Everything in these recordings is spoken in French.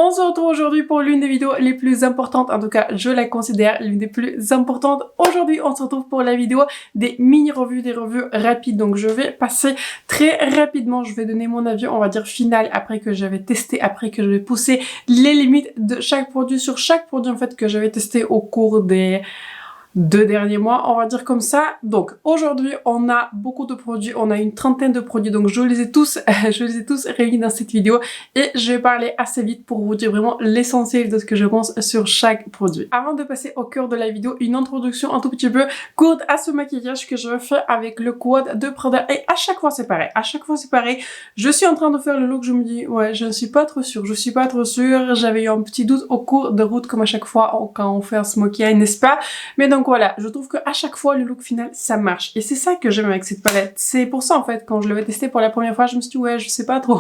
On se retrouve aujourd'hui pour l'une des vidéos les plus importantes, en tout cas je la considère l'une des plus importantes. Aujourd'hui on se retrouve pour la vidéo des mini-revues, des revues rapides. Donc je vais passer très rapidement, je vais donner mon avis, on va dire final, après que j'avais testé, après que je vais pousser les limites de chaque produit, sur chaque produit en fait que j'avais testé au cours des 2 derniers mois, on va dire comme ça. Donc aujourd'hui on a beaucoup de produits, on a une trentaine de produits, donc je les ai tous réunis dans cette vidéo et je vais parler assez vite pour vous dire vraiment l'essentiel de ce que je pense sur chaque produit. Avant de passer au cœur de la vidéo, une introduction un tout petit peu courte à ce maquillage que je fais avec le quad de Prada, et à chaque fois c'est pareil, je suis en train de faire le look, je me dis ouais je ne suis pas trop sûre, j'avais eu un petit doute au cours de route comme à chaque fois quand on fait un smokey eye, n'est-ce pas? Mais donc voilà, je trouve qu'à chaque fois le look final ça marche et c'est ça que j'aime avec cette palette. C'est pour ça en fait quand je l'avais testé pour la première fois je me suis dit ouais je sais pas trop,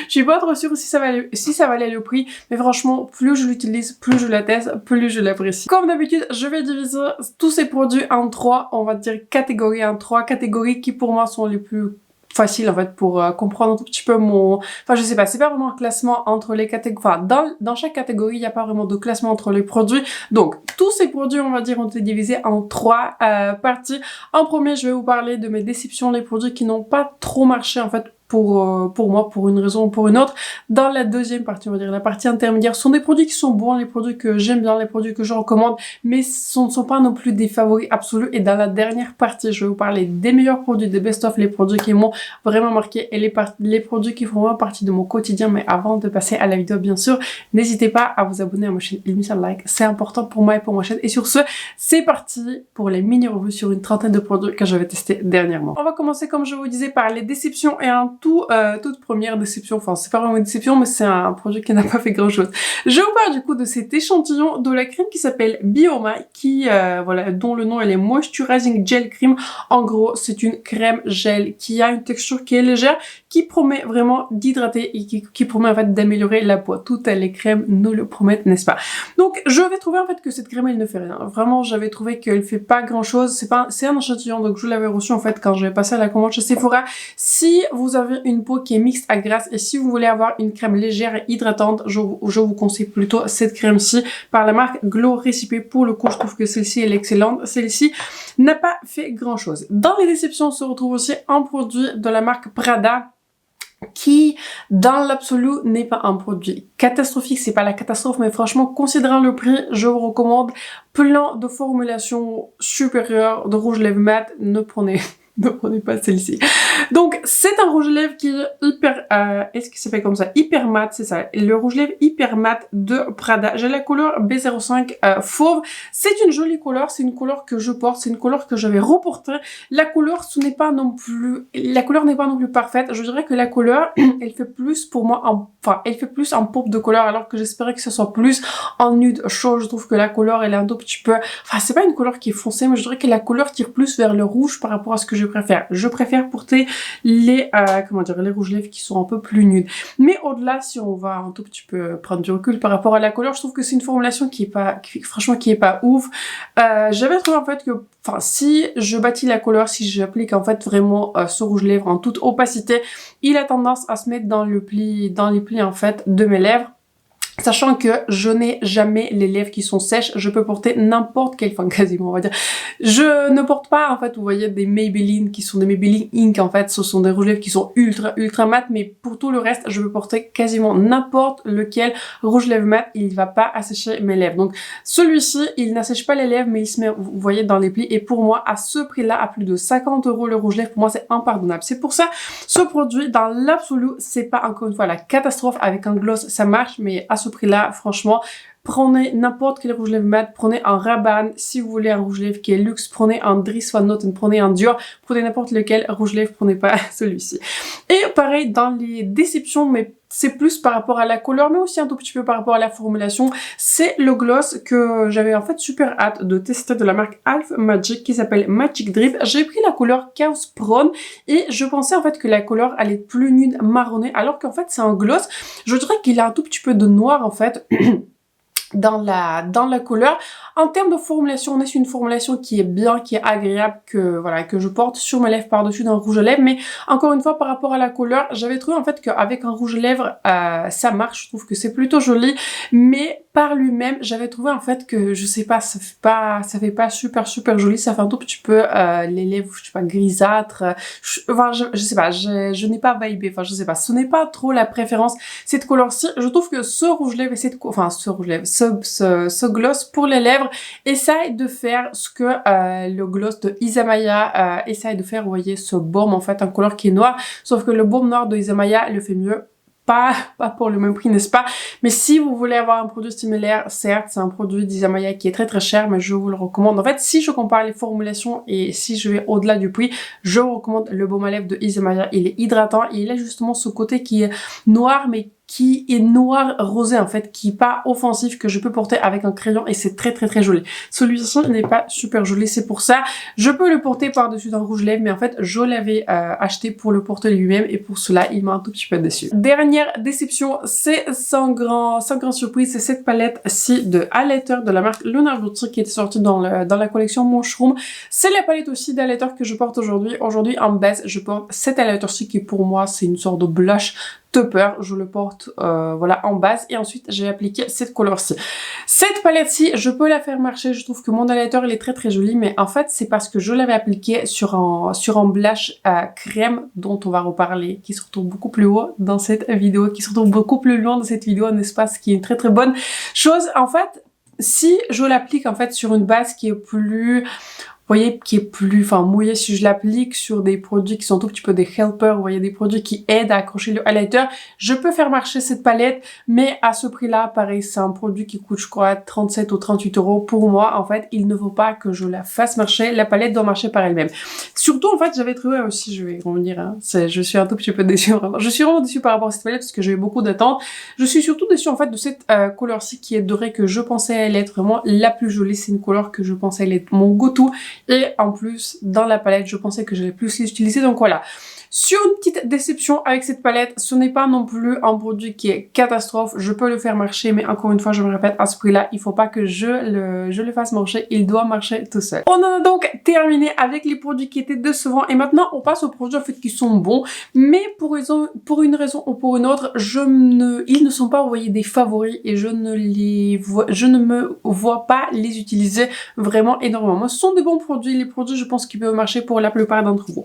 je suis pas trop sûre si ça valait le prix, mais franchement plus je l'utilise, plus je la teste, plus je l'apprécie. Comme d'habitude je vais diviser tous ces produits en 3, on va dire catégories, en 3 catégories qui pour moi sont les plus facile en fait pour comprendre un tout petit peu mon... Enfin je sais pas, c'est pas vraiment un classement entre les catégories, enfin dans chaque catégorie il n'y a pas vraiment de classement entre les produits. Donc tous ces produits on va dire ont été divisés en 3 parties. En premier je vais vous parler de mes déceptions, les produits qui n'ont pas trop marché en fait pour moi, pour une raison ou pour une autre. Dans la deuxième partie, on va dire la partie intermédiaire, sont des produits qui sont bons, les produits que j'aime bien, les produits que je recommande, mais ce ne sont pas non plus des favoris absolus. Et dans la dernière partie, je vais vous parler des meilleurs produits, des best-of, les produits qui m'ont vraiment marqué et les produits qui font vraiment partie de mon quotidien. Mais avant de passer à la vidéo, bien sûr, n'hésitez pas à vous abonner à ma chaîne et mettre un like, c'est important pour moi et pour ma chaîne. Et sur ce, c'est parti pour les mini-revues sur une trentaine de produits que j'avais testés dernièrement. On va commencer, comme je vous disais, par les déceptions et toute première déception, enfin c'est pas vraiment une déception mais c'est un produit qui n'a pas fait grand chose. Je vous parle du coup de cet échantillon de la crème qui s'appelle Bioma, qui voilà, dont le nom est Moisturizing Gel Cream. En gros c'est une crème gel qui a une texture qui est légère, qui promet vraiment d'hydrater et qui promet en fait d'améliorer la peau. Toutes les crèmes nous le promettent, n'est-ce pas? Donc je vais trouver en fait que cette crème elle ne fait rien. Vraiment j'avais trouvé qu'elle fait pas grand chose. C'est un échantillon, donc je l'avais reçu en fait quand j'avais passé à la commande chez Sephora. Si vous avez une peau qui est mixte à grasse et si vous voulez avoir une crème légère et hydratante, je vous conseille plutôt cette crème-ci par la marque Glow Recipe. Pour le coup je trouve que celle-ci elle est excellente. Celle-ci n'a pas fait grand chose. Dans les déceptions on se retrouve aussi un produit de la marque Prada qui dans l'absolu n'est pas un produit catastrophique, c'est pas la catastrophe, mais franchement considérant le prix je vous recommande plein de formulations supérieures de rouge lèvres mat. Ne prenez pas celle-ci. Donc c'est un rouge lèvres qui est hyper est-ce qu'il s'appelle comme ça, hyper mat, c'est ça, le rouge lèvres hyper mat de Prada. J'ai la couleur B05 fauve. C'est une jolie couleur, c'est une couleur que je porte, c'est une couleur que j'avais reportée. La couleur n'est pas non plus parfaite. Je dirais que la couleur elle fait plus pour moi elle fait plus en pop de couleur, alors que j'espérais que ce soit plus en nude chaud. Je trouve que la couleur elle est un tout petit peu, enfin c'est pas une couleur qui est foncée, mais je dirais que la couleur tire plus vers le rouge par rapport à ce que je préfère. Je préfère porter les les rouges lèvres qui sont un peu plus nudes. Mais au-delà, si on va un tout petit peu prendre du recul par rapport à la couleur, je trouve que c'est une formulation qui est pas ouf. J'avais trouvé en fait que si je bâtis la couleur, si j'applique en fait vraiment ce rouge lèvres en toute opacité, il a tendance à se mettre dans les plis en fait de mes lèvres. Sachant que je n'ai jamais les lèvres qui sont sèches, je peux porter n'importe quelle, quasiment on va dire. Je ne porte pas en fait, vous voyez, des Maybelline qui sont des Maybelline Ink en fait, ce sont des rouges lèvres qui sont ultra mat, mais pour tout le reste, je peux porter quasiment n'importe lequel rouge lèvres mat, il va pas assécher mes lèvres. Donc celui-ci, il n'assèche pas les lèvres, mais il se met, vous voyez, dans les plis, et pour moi, à ce prix-là, à plus de 50 € le rouge lèvres, pour moi c'est impardonnable. C'est pour ça, ce produit, dans l'absolu, c'est pas encore une fois la catastrophe. Avec un gloss, ça marche, mais à ce prix-là, franchement, prenez n'importe quel rouge lèvres mat, prenez un Rabanne, si vous voulez un rouge lèvres qui est luxe, prenez un Dries Van Noten, prenez un Dior, prenez n'importe lequel rouge lèvres, prenez pas celui-ci. Et pareil, dans les déceptions, mais c'est plus par rapport à la couleur, mais aussi un tout petit peu par rapport à la formulation, c'est le gloss que j'avais en fait super hâte de tester de la marque Half Magic qui s'appelle Magic Drip. J'ai pris la couleur Chaos Brown et je pensais en fait que la couleur allait être plus nude marronnée, alors qu'en fait c'est un gloss. Je dirais qu'il a un tout petit peu de noir en fait dans la couleur. En termes de formulation, on est sur une formulation qui est bien, qui est agréable, que voilà, que je porte sur mes lèvres par-dessus d'un rouge à lèvres. Mais encore une fois, par rapport à la couleur, j'avais trouvé en fait qu'avec un rouge à lèvres, ça marche. Je trouve que c'est plutôt joli, mais par lui-même, j'avais trouvé en fait que je sais pas, ça fait pas super joli. Ça fait un tout petit peu les lèvres, je sais pas, grisâtres. Enfin, je sais pas, je n'ai pas vibé. Enfin, je sais pas, ce n'est pas trop la préférence. Cette couleur-ci, je trouve que ce rouge lèvres et ce gloss pour les lèvres essaye de faire ce que le gloss de Isamaya essaye de faire. Vous voyez, ce baume en fait, en couleur qui est noir, sauf que le baume noir de Isamaya le fait mieux. Pas pour le même prix, n'est-ce pas? Mais si vous voulez avoir un produit similaire, certes, c'est un produit d'Isamaya qui est très cher, mais je vous le recommande. En fait, si je compare les formulations et si je vais au-delà du prix, je vous recommande le baume à lèvres de Isamaya. Il est hydratant et il a justement ce côté qui est noir, mais qui est noir rosé en fait, qui est pas offensif, que je peux porter avec un crayon et c'est très joli. Celui-ci n'est pas super joli, c'est pour ça je peux le porter par-dessus d'un rouge lèvres, mais en fait je l'avais acheté pour le porter lui-même et pour cela il m'a un tout petit peu déçu. Dernière déception, c'est sans grand surprise, c'est cette palette-ci de highlighter de la marque Lunar Beauty qui était sortie dans la collection Mushroom. C'est la palette aussi d'highlighter que je porte aujourd'hui. Aujourd'hui en base je porte cet highlighter-ci qui pour moi c'est une sorte de blush topper, je le porte voilà en base et ensuite j'ai appliqué cette couleur-ci. Cette palette-ci, je peux la faire marcher, je trouve que mon highlighter il est très joli, mais en fait c'est parce que je l'avais appliqué sur un blush crème dont on va reparler, qui se retrouve beaucoup plus haut dans cette vidéo, qui se retrouve beaucoup plus loin dans cette vidéo, n'est-ce pas, ce qui est une très bonne chose. En fait, si je l'applique en fait sur une base qui est plus... Vous voyez, qui est plus, mouillé, si je l'applique sur des produits qui sont un tout petit peu des helpers, vous voyez, des produits qui aident à accrocher le highlighter, je peux faire marcher cette palette, mais à ce prix-là, pareil, c'est un produit qui coûte, je crois, 37 ou 38 euros. Pour moi, en fait, il ne faut pas que je la fasse marcher, la palette doit marcher par elle-même. Surtout, en fait, j'avais trouvé aussi, je vais revenir, hein, je suis un tout petit peu déçue, vraiment. Je suis vraiment déçue par rapport à cette palette parce que j'ai eu beaucoup d'attentes. Je suis surtout déçue, en fait, de cette couleur-ci qui est dorée, que je pensais elle être vraiment la plus jolie. C'est une couleur que je pensais elle être mon go-to. Et en plus, dans la palette, je pensais que j'allais plus l'utiliser. Donc voilà. Sur une petite déception avec cette palette, ce n'est pas non plus un produit qui est catastrophe. Je peux le faire marcher, mais encore une fois, je me répète, à ce prix-là, il faut pas que je le fasse marcher. Il doit marcher tout seul. On en a donc terminé avec les produits qui étaient décevants. Et maintenant, on passe aux produits en fait qui sont bons. Mais pour une raison ou pour une autre, ils ne sont pas, vous voyez, des favoris. Et je ne me vois pas les utiliser vraiment énormément. Ce sont des bons produits. Les produits, je pense qu'ils peuvent marcher pour la plupart d'entre vous.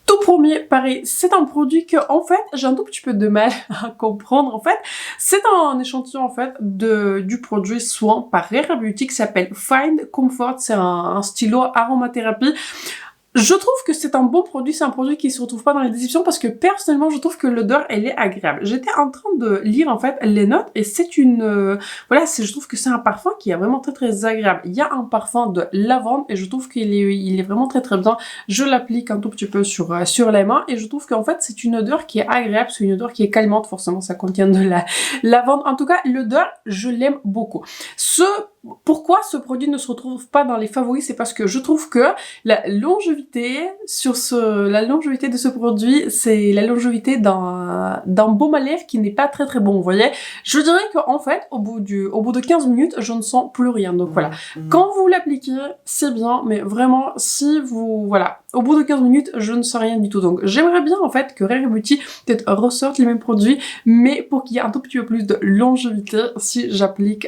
Tout premier, pareil, c'est un produit que, en fait, j'ai un tout petit peu de mal à comprendre. En fait, c'est un échantillon, en fait, du produit Soin par Rare Beauty qui s'appelle Find Comfort. C'est un stylo aromathérapie. Je trouve que c'est un bon produit, c'est un produit qui se retrouve pas dans les descriptions parce que personnellement je trouve que l'odeur elle est agréable. J'étais en train de lire en fait les notes et c'est une... voilà, je trouve que c'est un parfum qui est vraiment très agréable. Il y a un parfum de lavande et je trouve qu'il est vraiment très bien. Je l'applique un tout petit peu sur les mains et je trouve qu'en fait c'est une odeur qui est agréable, c'est une odeur qui est calmante, forcément ça contient de la lavande. En tout cas l'odeur je l'aime beaucoup. Pourquoi ce produit ne se retrouve pas dans les favoris, c'est parce que je trouve que la longévité de ce produit, c'est la longévité d'un baume à lèvres qui n'est pas très bon, vous voyez. Je dirais qu'en fait, au bout de 15 minutes, je ne sens plus rien. Donc voilà. Quand vous l'appliquez, c'est bien, mais vraiment, au bout de 15 minutes, je ne sens rien du tout. Donc j'aimerais bien en fait que Rare Beauty peut-être ressorte les mêmes produits, mais pour qu'il y ait un tout petit peu plus de longévité si j'applique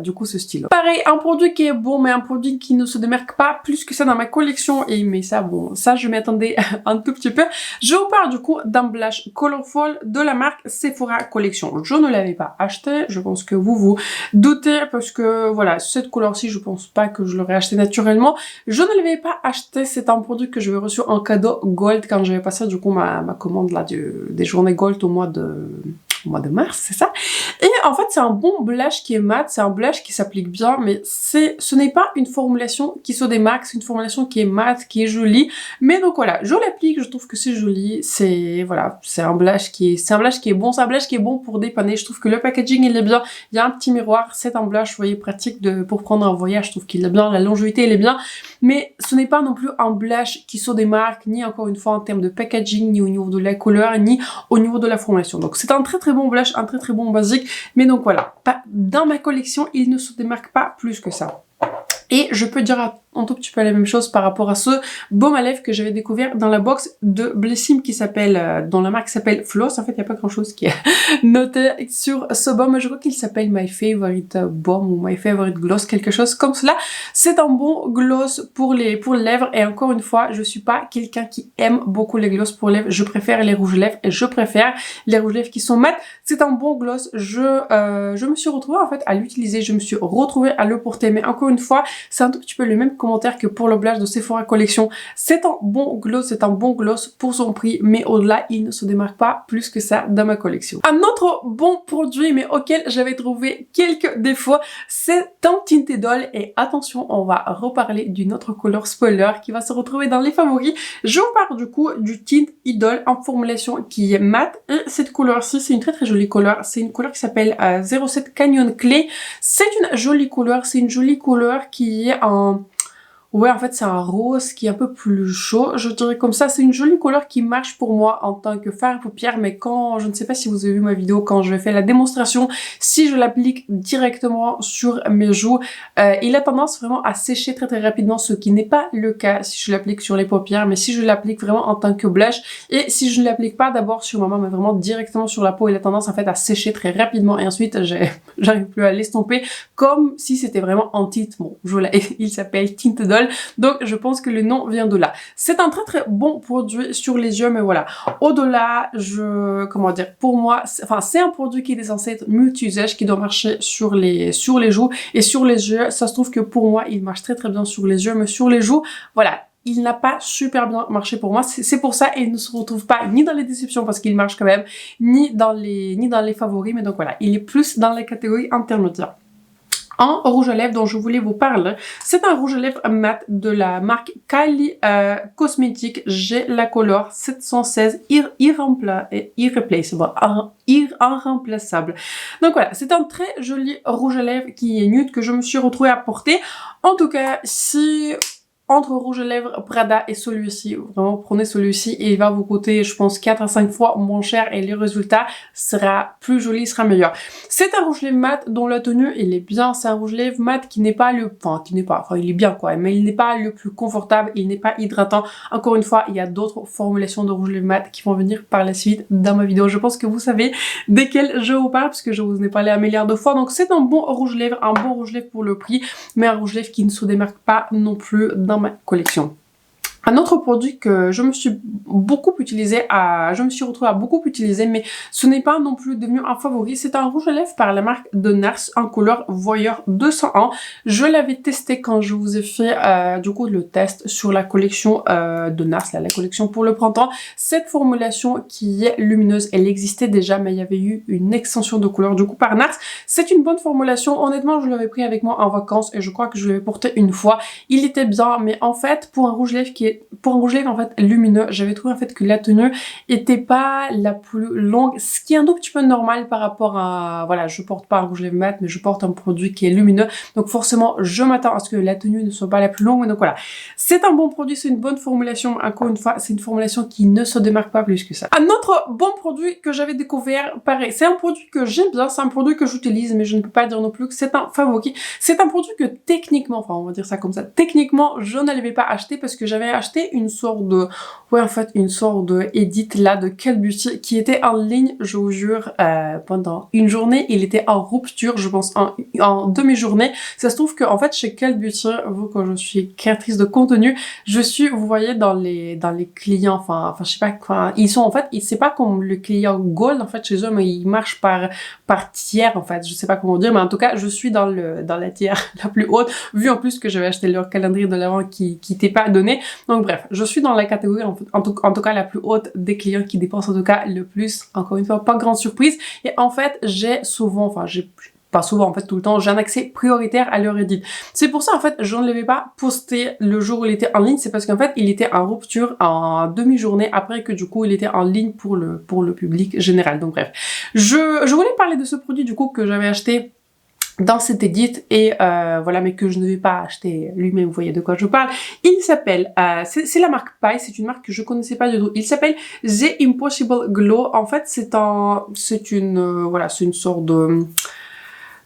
du coup ce stylo. Pareil, un produit qui est bon, mais un produit qui ne se démarque pas plus que ça dans ma collection. Mais ça, bon, ça je m'attendais un tout petit peu. Je vous parle du coup d'un blush Colorful de la marque Sephora Collection. Je ne l'avais pas acheté, je pense que vous vous doutez parce que voilà, cette couleur-ci, je pense pas que je l'aurais acheté naturellement. Je ne l'avais pas acheté, c'est un produit que j'avais reçu en cadeau Gold quand j'avais passé du coup ma commande là des journées Gold au mois de mars, c'est ça. Et en fait, c'est un bon blush qui est mat, c'est un blush qui s'applique bien, mais ce n'est pas une formulation qui se démarque, c'est une formulation qui est mat, qui est jolie. Mais donc voilà, je l'applique, je trouve que c'est joli, c'est un blush qui est bon, c'est un blush qui est bon pour dépanner. Je trouve que le packaging il est bien, il y a un petit miroir, c'est un blush, vous voyez, pratique pour prendre un voyage, je trouve qu'il est bien, la longévité elle est bien, mais ce n'est pas non plus un blush qui se démarque, ni encore une fois en termes de packaging, ni au niveau de la couleur, ni au niveau de la formulation. Donc c'est un très bon blush, un très bon basique, mais donc voilà, dans ma collection, il ne se démarque pas plus que ça. Et je peux dire un tout petit peu la même chose par rapport à ce baume à lèvres que j'avais découvert dans la box de Blessim qui s'appelle, dont la marque s'appelle Floss. En fait, il n'y a pas grand chose qui est noté sur ce baume. Je crois qu'il s'appelle My Favorite Balm ou My Favorite Gloss, quelque chose comme cela. C'est un bon gloss pour les lèvres. Et encore une fois, je suis pas quelqu'un qui aime beaucoup les gloss pour lèvres. Je préfère les rouges lèvres et je préfère les rouges lèvres qui sont mat. C'est un bon gloss. Je me suis retrouvée en fait à l'utiliser. Je me suis retrouvée à le porter. Mais encore une fois, c'est un tout petit peu le même commentaire que pour le blush de Sephora Collection. C'est un bon gloss pour son prix, mais au-delà, il ne se démarque pas plus que ça dans ma collection. Un autre bon produit, mais auquel j'avais trouvé quelques défauts, c'est un Tint Idol. Et attention, on va reparler d'une autre couleur spoiler qui va se retrouver dans les favoris. Je vous parle du coup du Tint Idol en formulation qui est mat. Et cette couleur-ci, c'est une très jolie couleur. C'est une couleur qui s'appelle 07 Canyon Clay. C'est une jolie couleur. C'est une jolie couleur qui est en... Ouais, en fait, c'est un rose qui est un peu plus chaud, je dirais comme ça. C'est une jolie couleur qui marche pour moi en tant que fard à paupières, mais quand, je ne sais pas si vous avez vu ma vidéo, quand je fais la démonstration, si je l'applique directement sur mes joues, il a tendance vraiment à sécher très rapidement, ce qui n'est pas le cas si je l'applique sur les paupières, mais si je l'applique vraiment en tant que blush, et si je ne l'applique pas d'abord sur ma main, mais vraiment directement sur la peau, il a tendance en fait à sécher très rapidement, et ensuite, j'arrive plus à l'estomper, comme si c'était vraiment en tint. Bon, il s'appelle Tint Idol. Donc je pense que le nom vient de là. C'est un très bon produit sur les yeux, mais voilà. Au-delà, comment dire, pour moi, c'est un produit qui est censé être multi-usage, qui doit marcher sur les joues et sur les yeux. Ça se trouve que pour moi, il marche très bien sur les yeux, mais sur les joues, voilà. Il n'a pas super bien marché pour moi. C'est pour ça, il ne se retrouve pas ni dans les déceptions parce qu'il marche quand même, ni dans les favoris. Mais donc voilà, il est plus dans la catégorie intermédiaire. Un rouge à lèvres dont je voulais vous parler, c'est un rouge à lèvres mat de la marque Kylie Cosmetics. J'ai la couleur 716 irremplaçable. Donc voilà, c'est un très joli rouge à lèvres qui est nude que je me suis retrouvée à porter. En tout cas, si... entre rouge à lèvres Prada et celui-ci, vraiment prenez celui-ci et il va vous coûter je pense 4 à 5 fois moins cher et le résultat sera plus joli, sera meilleur. C'est un rouge à lèvres mat dont la tenue il est bien, c'est un rouge à lèvres mat qui n'est pas il est bien quoi, mais il n'est pas le plus confortable, il n'est pas hydratant. Encore une fois, il y a d'autres formulations de rouge à lèvres mat qui vont venir par la suite dans ma vidéo. Je pense que vous savez desquelles je vous parle parce que je vous en ai parlé un milliard de fois. Donc c'est un bon rouge à lèvres, un bon rouge à lèvres pour le prix, mais un rouge à lèvres qui ne se démarque pas non plus dans ma collection. Un autre produit que je me suis retrouvée à beaucoup utiliser, mais ce n'est pas non plus devenu un favori, c'est un rouge à lèvres par la marque de NARS en couleur Voyeur 201. Je l'avais testé quand je vous ai fait du coup le test sur la collection de NARS, là, la collection pour le printemps. Cette formulation qui est lumineuse, elle existait déjà, mais il y avait eu une extension de couleur du coup par NARS. C'est une bonne formulation, honnêtement je l'avais pris avec moi en vacances et je crois que je l'avais porté une fois. Il était bien, mais en fait pour un rouge à lèvres en fait lumineux, j'avais trouvé en fait que la tenue était pas la plus longue, ce qui est un tout petit peu normal par rapport à, voilà, je porte pas un rouge à lèvres mat, mais je porte un produit qui est lumineux, donc forcément je m'attends à ce que la tenue ne soit pas la plus longue, mais donc voilà. C'est un bon produit, c'est une bonne formulation, encore une fois, c'est une formulation qui ne se démarque pas plus que ça. Un autre bon produit que j'avais découvert, pareil, c'est un produit que j'aime bien, c'est un produit que j'utilise, mais je ne peux pas dire non plus que c'est un favori. C'est un produit que techniquement, enfin on va dire ça comme ça, techniquement je ne l'avais pas acheté parce que j'avais acheté une sorte de, une sorte de edit là de Cult Beauty qui était en ligne, je vous jure, pendant une journée. Il était en rupture, je pense, en demi-journée. Ça se trouve que en fait chez Cult Beauty, vous, quand je suis créatrice de contenu, je suis, vous voyez, dans les clients, enfin je sais pas, ils sont en fait, c'est pas comme le client Gold en fait chez eux, mais ils marchent par tiers en fait, je sais pas comment dire, mais en tout cas je suis dans la tiers la plus haute, vu en plus que j'avais acheté leur calendrier de l'avant qui n'était pas donné. Donc bref, je suis dans la catégorie en tout cas la plus haute des clients qui dépensent en tout cas le plus. Encore une fois, pas grande surprise. Et en fait, j'ai souvent, pas souvent en fait, tout le temps, j'ai un accès prioritaire à leur edit. C'est pour ça en fait, je ne l'avais pas posté le jour où il était en ligne, c'est parce qu'en fait, il était en rupture en demi-journée après que du coup, il était en ligne pour le public général. Donc bref, je voulais parler de ce produit du coup que j'avais acheté dans cet edit et voilà, mais que je ne vais pas acheter lui-même, vous voyez de quoi je parle. Il s'appelle, c'est la marque Pai, c'est une marque que je connaissais pas du tout. Il s'appelle The Impossible Glow. En fait, c'est une sorte de,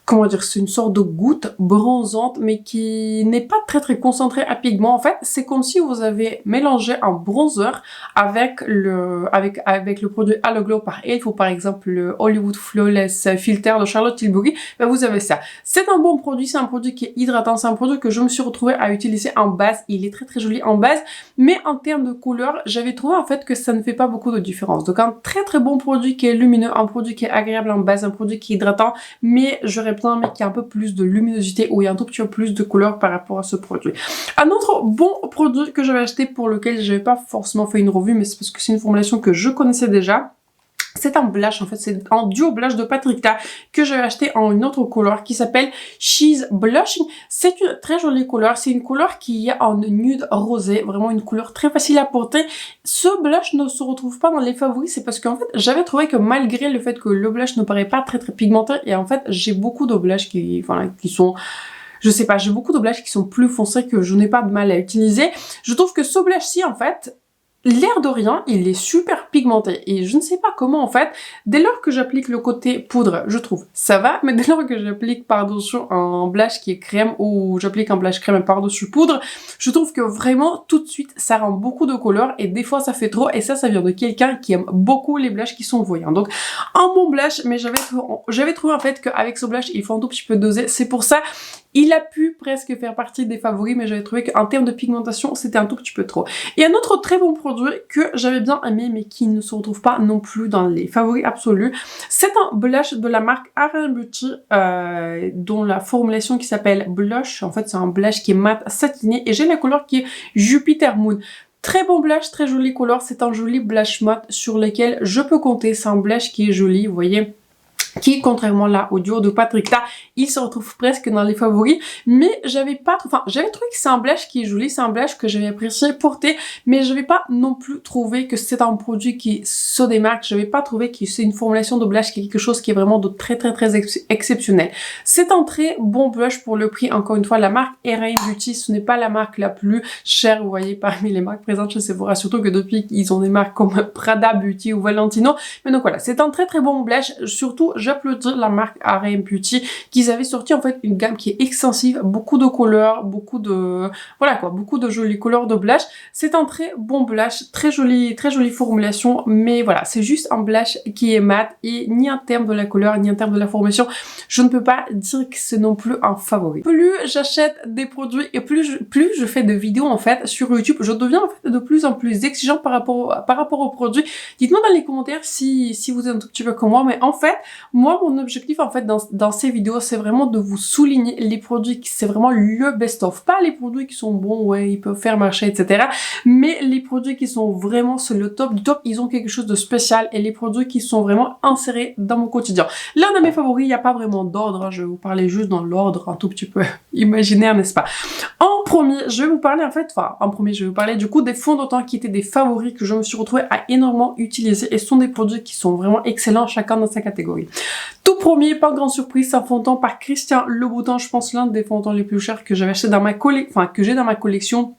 comment dire, c'est une sorte de goutte bronzante, mais qui n'est pas très concentrée à pigment. En fait, c'est comme si vous avez mélangé un bronzer avec le produit Halo Glow par Elf ou par exemple le Hollywood Flawless Filter de Charlotte Tilbury. Ben, vous avez ça. C'est un bon produit, c'est un produit qui est hydratant, c'est un produit que je me suis retrouvée à utiliser en base. Il est très joli en base, mais en termes de couleur, j'avais trouvé en fait que ça ne fait pas beaucoup de différence. Donc un très bon produit qui est lumineux, un produit qui est agréable en base, un produit qui est hydratant, mais j'aurais besoin mais qui a un peu plus de luminosité ou il y a un tout petit peu plus de couleur par rapport à ce produit. Un autre bon produit que j'avais acheté pour lequel j'avais pas forcément fait une revue, mais c'est parce que c'est une formulation que je connaissais déjà. C'est un blush, en fait, c'est un duo blush de Patricia que j'avais acheté en une autre couleur qui s'appelle She's Blushing. C'est une très jolie couleur, c'est une couleur qui est en nude rosé, vraiment une couleur très facile à porter. Ce blush ne se retrouve pas dans les favoris, c'est parce qu'en fait, j'avais trouvé que malgré le fait que le blush ne paraît pas très pigmenté, et en fait, j'ai beaucoup de blushs qui sont... Je sais pas, j'ai beaucoup de blushs qui sont plus foncés que je n'ai pas de mal à utiliser. Je trouve que ce blush-ci, en fait... l'air de rien, il est super pigmenté et je ne sais pas comment en fait, dès lors que j'applique le côté poudre, je trouve ça va, mais dès lors que j'applique par-dessus un blush qui est crème ou j'applique un blush crème par-dessus poudre, je trouve que vraiment tout de suite ça rend beaucoup de couleur et des fois ça fait trop et ça vient de quelqu'un qui aime beaucoup les blushs qui sont voyants. Donc un bon blush, mais j'avais trouvé en fait qu'avec ce blush il faut un tout petit peu doser, c'est pour ça il a pu presque faire partie des favoris, mais j'avais trouvé qu'en termes de pigmentation, c'était un tout petit peu trop. Et un autre très bon produit que j'avais bien aimé, mais qui ne se retrouve pas non plus dans les favoris absolus, c'est un blush de la marque R&B Beauty, dont la formulation qui s'appelle Blush. En fait, c'est un blush qui est mat satiné, et j'ai la couleur qui est Jupiter Moon. Très bon blush, très jolie couleur, c'est un joli blush mat sur lequel je peux compter, c'est un blush qui est joli, vous voyez, qui, contrairement là au duo de Patricia, il se retrouve presque dans les favoris, mais j'avais trouvé que c'est un blush qui est joli, c'est un blush que j'avais apprécié porter, mais j'avais pas non plus trouvé que c'est un produit qui se démarque, j'avais pas trouvé que c'est une formulation de blush qui est quelque chose qui est vraiment de très exceptionnel. C'est un très bon blush pour le prix, encore une fois, la marque R&B Beauty, ce n'est pas la marque la plus chère, vous voyez, parmi les marques présentes chez Sephora, surtout que depuis ils ont des marques comme Prada Beauty ou Valentino, mais donc voilà, c'est un très bon blush, surtout j'applaudis la marque R&B Beauty qu'ils avaient sorti en fait une gamme qui est extensive, beaucoup de couleurs, beaucoup de jolies couleurs de blush. C'est un très bon blush, très jolie formulation, mais voilà, c'est juste un blush qui est mat et ni en termes de la couleur ni en termes de la formulation, je ne peux pas dire que c'est non plus un favori. Plus j'achète des produits et plus je fais de vidéos en fait sur YouTube, je deviens en fait de plus en plus exigeant par rapport aux produits. Dites-moi dans les commentaires si vous êtes un tout petit peu comme moi, mais en fait moi, mon objectif, en fait, dans ces vidéos, c'est vraiment de vous souligner les produits, c'est vraiment le best-of. Pas les produits qui sont bons, ouais, ils peuvent faire marcher, etc. Mais les produits qui sont vraiment sur le top du top, ils ont quelque chose de spécial et les produits qui sont vraiment insérés dans mon quotidien. L'un de mes favoris, il n'y a pas vraiment d'ordre, hein, je vais vous parler juste dans l'ordre un tout petit peu imaginaire, n'est-ce pas? En premier, je vais vous parler du coup des fonds de teint qui étaient des favoris que je me suis retrouvée à énormément utiliser et ce sont des produits qui sont vraiment excellents chacun dans sa catégorie. Tout premier, pas de grande surprise, c'est un fond de teint par Christian Louboutin, je pense l'un des fonds de teint les plus chers que j'avais acheté dans ma collection,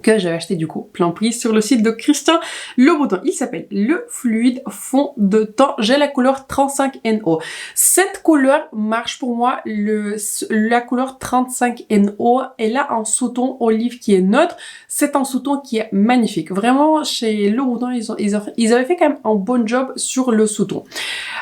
que j'avais acheté du coup plein prix sur le site de Christian Louboutin. Il s'appelle le Fluide Fond de Teint. J'ai la couleur 35NO. Cette couleur marche pour moi, la couleur 35NO. Elle a un sous-ton olive qui est neutre. C'est un sous-ton qui est magnifique. Vraiment, chez Louboutin, ils avaient fait quand même un bon job sur le sous-ton.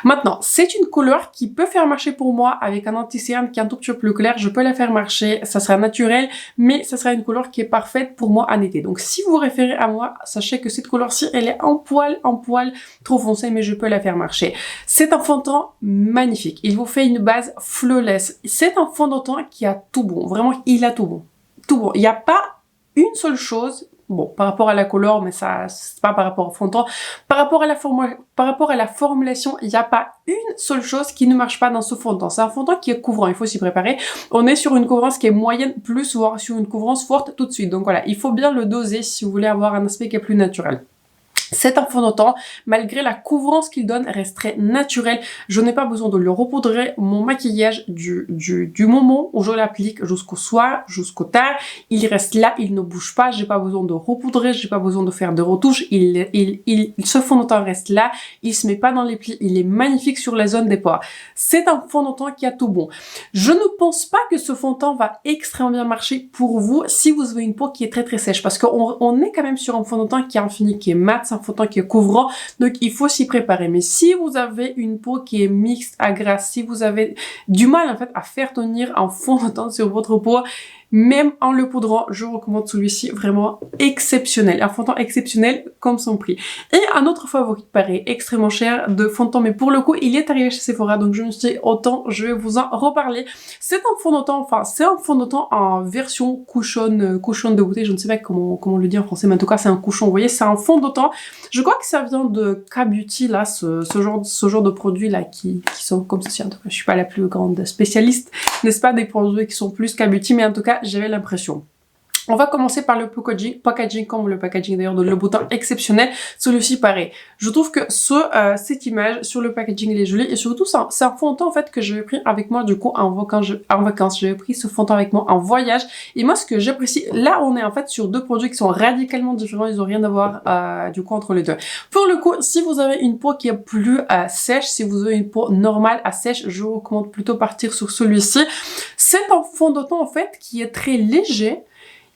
Maintenant, c'est une couleur qui peut faire marcher pour moi avec un anti-cerne qui est un tout petit peu plus clair. Je peux la faire marcher, ça sera naturel, mais ça sera une couleur qui est parfaite pour moi en été. Donc si vous vous référez à moi, sachez que cette couleur-ci, elle est un poil trop foncée, mais je peux la faire marcher. C'est un fond de teint magnifique. Il vous fait une base flawless. C'est un fond de teint qui a tout bon. Vraiment, il a tout bon. Tout bon. Il n'y a pas une seule chose. Bon, par rapport à la couleur, mais ça, c'est pas par rapport au fond de teint. Par rapport à la formulation, il n'y a pas une seule chose qui ne marche pas dans ce fond de teint. C'est un fond de teint qui est couvrant, il faut s'y préparer. On est sur une couvrance qui est moyenne plus, voire sur une couvrance forte tout de suite. Donc voilà, il faut bien le doser si vous voulez avoir un aspect qui est plus naturel. C'est un fond de teint, malgré la couvrance qu'il donne, reste très naturel. Je n'ai pas besoin de le repoudrer. Mon maquillage du moment où je l'applique jusqu'au soir, jusqu'au tard, il reste là, il ne bouge pas. J'ai pas besoin de repoudrer, j'ai pas besoin de faire de retouches. Ce fond de teint reste là, il se met pas dans les plis, il est magnifique sur la zone des pores. C'est un fond de teint qui a tout bon. Je ne pense pas que ce fond de teint va extrêmement bien marcher pour vous si vous avez une peau qui est très très sèche, parce qu'on est quand même sur un fond de teint qui est infini, qui est mat, c'est un fond de teint qui est couvrant, donc il faut s'y préparer. Mais si vous avez une peau qui est mixte à grasse, si vous avez du mal en fait à faire tenir un fond de teint sur votre peau, même en le poudrant, je recommande celui-ci, vraiment exceptionnel. Un fond de teint exceptionnel comme son prix. Et un autre favori, pareil, extrêmement cher de fond de teint, mais pour le coup, il est arrivé chez Sephora, donc je me suis dit, autant je vais vous en reparler. C'est un fond de teint, enfin, c'est un fond de teint en version couchon de beauté, je ne sais pas comment le dire en français, mais en tout cas, c'est un couchon, vous voyez, c'est un fond de teint. Je crois que ça vient de K-Beauty, là, ce genre de produits, là, qui sont comme ceci. En tout cas, je suis pas la plus grande spécialiste, n'est-ce pas, des produits qui sont plus K-Beauty, mais en tout cas, j'avais l'impression. On va commencer par le packaging comme le packaging d'ailleurs de Le Beau Teint exceptionnel. Celui-ci pareil. Je trouve que cette image sur le packaging elle est jolie et surtout c'est un fond de teint en fait que j'avais pris avec moi du coup en vacances. J'avais pris ce fond de teint avec moi en voyage et moi ce que j'apprécie, là on est en fait sur deux produits qui sont radicalement différents, ils ont rien à voir du coup entre les deux. Pour le coup, si vous avez une peau qui est plus sèche, si vous avez une peau normale à sèche, je vous recommande plutôt partir sur celui-ci. C'est un fond de teint en fait qui est très léger.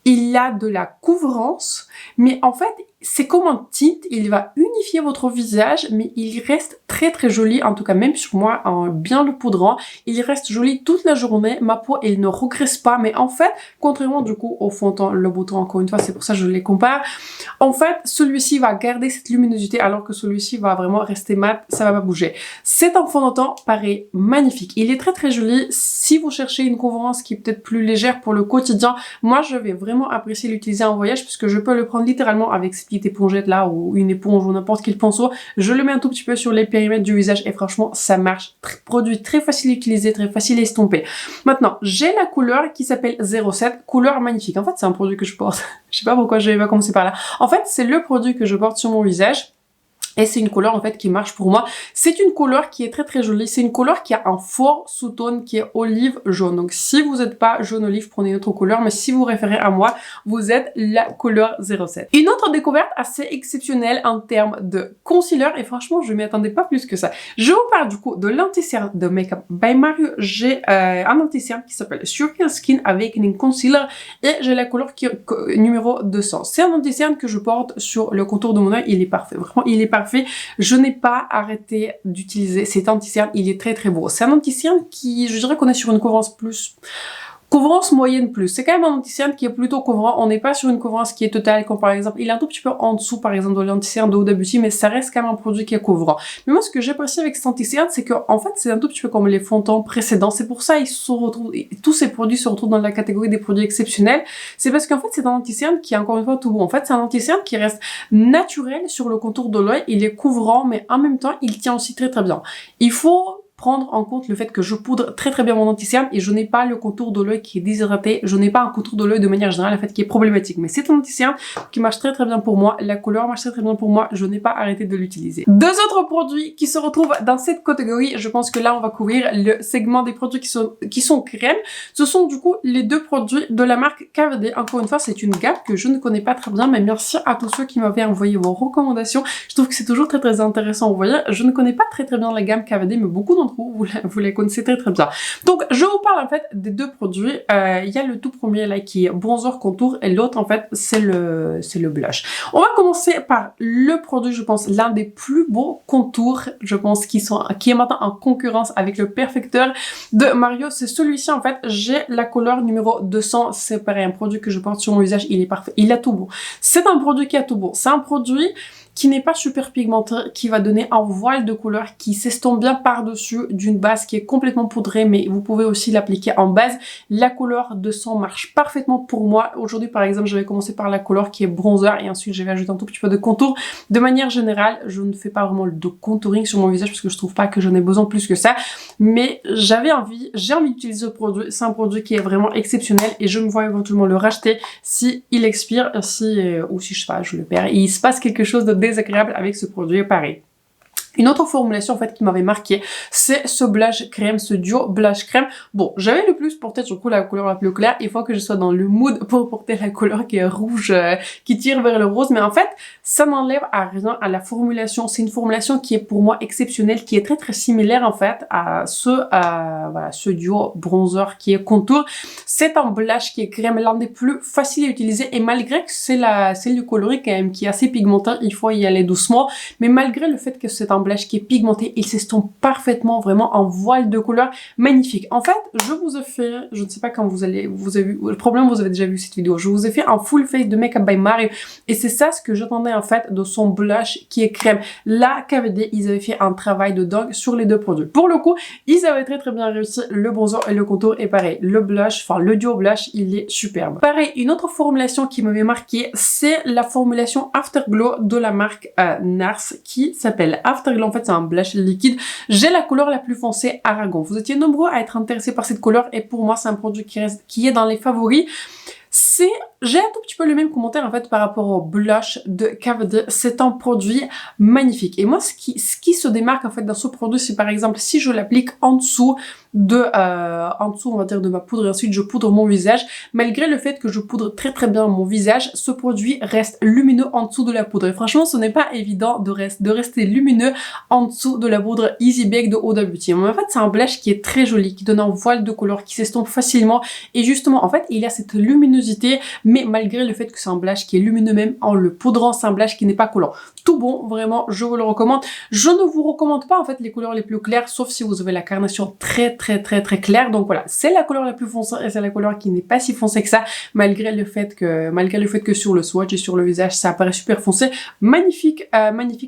Il y a de la couvrance, mais en fait, c'est comme un tint, il va unifier votre visage, mais il reste très très joli, en tout cas même sur moi, en bien le poudrant, il reste joli toute la journée, ma peau elle ne regresse pas, mais en fait, contrairement du coup au fond de teint, Le Beau Teint encore une fois, c'est pour ça que je les compare, en fait, celui-ci va garder cette luminosité, alors que celui-ci va vraiment rester mat, ça va pas bouger. C'est un fond de teint, pareil, magnifique, il est très très joli, si vous cherchez une couvrance qui est peut-être plus légère pour le quotidien, moi je vais vraiment apprécier l'utiliser en voyage, puisque je peux le prendre littéralement avec cette petite épongette là, ou une éponge, ou n'importe quel pinceau, je le mets un tout petit peu sur les périmètres du visage, et franchement, ça marche. Produit très facile à utiliser, très facile à estomper. Maintenant, j'ai la couleur qui s'appelle 07, couleur magnifique. En fait, c'est un produit que je porte. Je sais pas pourquoi je vais pas commencer par là. En fait, c'est le produit que je porte sur mon visage. Et c'est une couleur en fait qui marche pour moi. C'est une couleur qui est très très jolie. C'est une couleur qui a un fort sous-tone qui est olive jaune. Donc si vous n'êtes pas jaune olive, prenez une autre couleur. Mais si vous référez à moi, vous êtes la couleur 07. Une autre découverte assez exceptionnelle en termes de concealer. Et franchement, je m'y attendais pas plus que ça. Je vous parle du coup de l'anti-cerne de Makeup by Mario. J'ai un anti-cerne qui s'appelle Surface Skin Awakening Concealer. Et j'ai la couleur numéro 200. C'est un anti-cerne que je porte sur le contour de mon œil. Il est parfait. Vraiment, il est parfait. Je n'ai pas arrêté d'utiliser cet anti-cerne, il est très très beau. C'est un anti-cerne qui, je dirais qu'on est sur une couvrance moyenne plus. C'est quand même un anti-cerne qui est plutôt couvrant. On n'est pas sur une couvrance qui est totale, comme par exemple, il est un tout petit peu en dessous, par exemple, de l'anti-cerne de Huda Beauty, mais ça reste quand même un produit qui est couvrant. Mais moi, ce que j'apprécie avec cet anti-cerne, c'est qu'en fait, c'est un tout petit peu comme les fonds de teint précédents. C'est pour ça tous ces produits se retrouvent dans la catégorie des produits exceptionnels. C'est parce qu'en fait, c'est un anti-cerne qui est encore une fois tout beau. En fait, c'est un anti-cerne qui reste naturel sur le contour de l'œil. Il est couvrant, mais en même temps, il tient aussi très très bien. Il faut prendre en compte le fait que je poudre très très bien mon anti-cerne et je n'ai pas le contour de l'œil qui est déshydraté, je n'ai pas un contour de l'œil de manière générale en fait qui est problématique, mais c'est un anti-cerne qui marche très très bien pour moi, la couleur marche très très bien pour moi, je n'ai pas arrêté de l'utiliser. Deux autres produits qui se retrouvent dans cette catégorie, je pense que là on va couvrir le segment des produits qui sont crèmes, ce sont du coup les deux produits de la marque KVD. Encore une fois, c'est une gamme que je ne connais pas très bien, mais merci à tous ceux qui m'avaient envoyé vos recommandations, je trouve que c'est toujours très très intéressant. Vous voyez, je ne connais pas très très bien la gamme KVD, mais beaucoup d'entre vous les connaissez très très bien. Donc je vous parle en fait des deux produits. Il y a le tout premier là qui est bronzer contour et l'autre en fait c'est le blush. On va commencer par le produit, je pense l'un des plus beaux contours, je pense qui est maintenant en concurrence avec le Perfecteur de Mario. C'est celui-ci en fait. J'ai la couleur numéro 200. C'est pareil, un produit que je porte sur mon visage. Il est parfait. Il a tout beau. C'est un produit qui a tout beau. C'est un produit qui n'est pas super pigmenté, qui va donner un voile de couleur qui s'estompe bien par-dessus d'une base qui est complètement poudrée, mais vous pouvez aussi l'appliquer en base. La couleur 200 marche parfaitement pour moi. Aujourd'hui, par exemple, je vais commencer par la couleur qui est bronzer et ensuite je vais ajouter un tout petit peu de contour. De manière générale, je ne fais pas vraiment de contouring sur mon visage parce que je trouve pas que j'en ai besoin plus que ça, mais j'ai envie d'utiliser ce produit. C'est un produit qui est vraiment exceptionnel et je me vois éventuellement le racheter si il expire, ou si je sais pas, je le perds et il se passe quelque chose de désagréable avec ce produit pareil. Une autre formulation en fait qui m'avait marqué, c'est ce blush crème, ce duo blush crème. Bon, j'avais le plus porté du coup la couleur la plus claire. Il faut que je sois dans le mood pour porter la couleur qui est rouge, qui tire vers le rose. Mais en fait, ça n'enlève à rien à la formulation. C'est une formulation qui est pour moi exceptionnelle, qui est très similaire en fait à ce duo bronzer qui est contour. C'est un blush qui est crème, l'un des plus faciles à utiliser. Et malgré que c'est le coloris quand même qui est assez pigmenté, il faut y aller doucement. Mais malgré le fait que c'est un blush qui est pigmenté, il s'estompe parfaitement, vraiment en voile de couleur magnifique. En fait, je vous ai fait, je ne sais pas quand vous avez vu, le problème vous avez déjà vu cette vidéo, je vous ai fait un full face de Makeup by Mario et c'est ça ce que j'attendais en fait de son blush qui est crème. Là, KVD, ils avaient fait un travail de dingue sur les deux produits. Pour le coup, ils avaient très bien réussi le bronzer et le contour et pareil, le blush, enfin le duo blush, il est superbe. Pareil, une autre formulation qui m'avait marqué, c'est la formulation Afterglow de la marque NARS qui s'appelle Afterglow. En fait, c'est un blush liquide. J'ai la couleur la plus foncée Aragon. Vous étiez nombreux à être intéressés par cette couleur et pour moi, c'est un produit qui est dans les favoris. J'ai un tout petit peu le même commentaire en fait par rapport au blush de KVD. C'est un produit magnifique. Et moi, ce qui se démarque en fait dans ce produit, c'est par exemple si je l'applique en dessous on va dire de ma poudre et ensuite je poudre mon visage. Malgré le fait que je poudre très bien mon visage, ce produit reste lumineux en dessous de la poudre. Et franchement, ce n'est pas évident de rester lumineux en dessous de la poudre Easy Bake de Huda Beauty. Mais en fait, c'est un blush qui est très joli, qui donne un voile de couleur, qui s'estompe facilement. Et justement, en fait, il a cette luminosité, mais malgré le fait que c'est un blush qui est lumineux même en le poudrant, c'est un blush qui n'est pas collant. Tout bon, vraiment, je vous le recommande. Je ne vous recommande pas en fait les couleurs les plus claires, sauf si vous avez la carnation très claire. Donc voilà, c'est la couleur la plus foncée et c'est la couleur qui n'est pas si foncée que ça, malgré le fait que sur le swatch et sur le visage, ça apparaît super foncé. Magnifique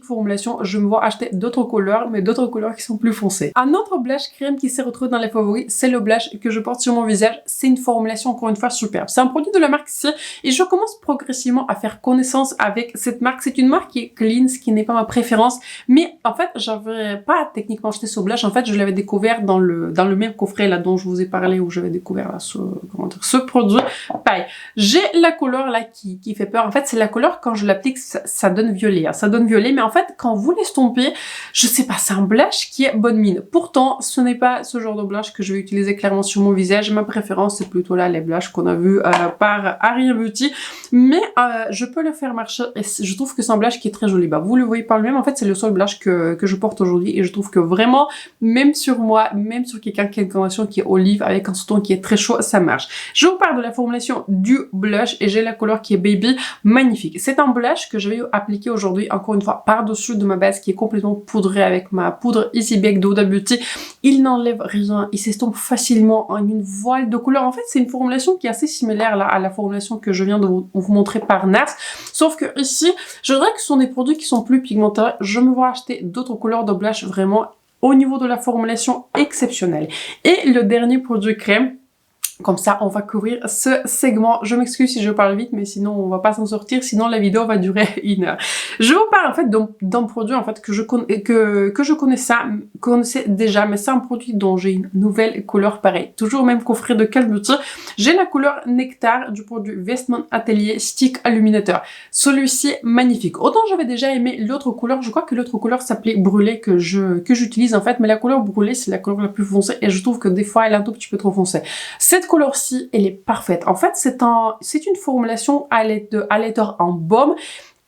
formulation. Je me vois acheter d'autres couleurs, mais d'autres couleurs qui sont plus foncées. Un autre blush crème qui s'est retrouvé dans les favoris, c'est le blush que je porte sur mon visage. C'est une formulation encore une fois superbe. C'est un produit de la marque C et je commence progressivement à faire connaissance avec cette marque. C'est une marque qui est clean, ce qui n'est pas ma préférence, mais en fait, j'avais pas techniquement acheté ce blush. En fait, je l'avais découvert dans le même coffret là dont je vous ai parlé, où j'avais découvert là ce produit. Pareil, j'ai la couleur là qui fait peur. En fait, c'est la couleur quand je l'applique, ça donne violet. Hein. Ça donne violet, mais en fait, quand vous l'estompez, je sais pas, c'est un blush qui est bonne mine. Pourtant, ce n'est pas ce genre de blush que je vais utiliser clairement sur mon visage. Ma préférence, c'est plutôt là les blushs qu'on a vu par Huda Beauty. Mais je peux le faire marcher et je trouve que c'est un blush qui est très joli. Bah, vous le voyez par lui-même, en fait, c'est le seul blush que je porte aujourd'hui et je trouve que vraiment, même sur moi, même sur quelqu'un qui a une coloration qui est olive avec un sous-ton qui est très chaud, ça marche. Je vous parle de la formulation du blush et j'ai la couleur qui est Baby, magnifique. C'est un blush que je vais appliquer aujourd'hui, encore une fois, par-dessus de ma base qui est complètement poudrée avec ma poudre Easy Bake de Huda Beauty. Il n'enlève rien, il s'estompe facilement en une voile de couleur. En fait, c'est une formulation qui est assez similaire là à la formulation que je viens de vous montrer par NARS, sauf que ici, je dirais que ce sont des produits qui sont plus pigmentés. Je me vois acheter d'autres couleurs de blush vraiment au niveau de la formulation exceptionnelle. Et le dernier produit crème, comme ça, on va couvrir ce segment. Je m'excuse si je parle vite, mais sinon, on va pas s'en sortir. Sinon, la vidéo va durer 1 heure. Je vous parle, en fait, d'un produit, en fait, que je connaissais déjà, mais c'est un produit dont j'ai une nouvelle couleur pareille. Toujours même coffret de Call Beauty. J'ai la couleur Nectar du produit Vestment Atelier Stick Illuminateur. Celui-ci, magnifique. Autant j'avais déjà aimé l'autre couleur, je crois que l'autre couleur s'appelait Brûlée que j'utilise, en fait, mais la couleur Brûlée, c'est la couleur la plus foncée et je trouve que des fois, elle est un tout petit peu trop foncée. Cette couleur-ci, elle est parfaite. En fait, c'est une formulation highlighter en baume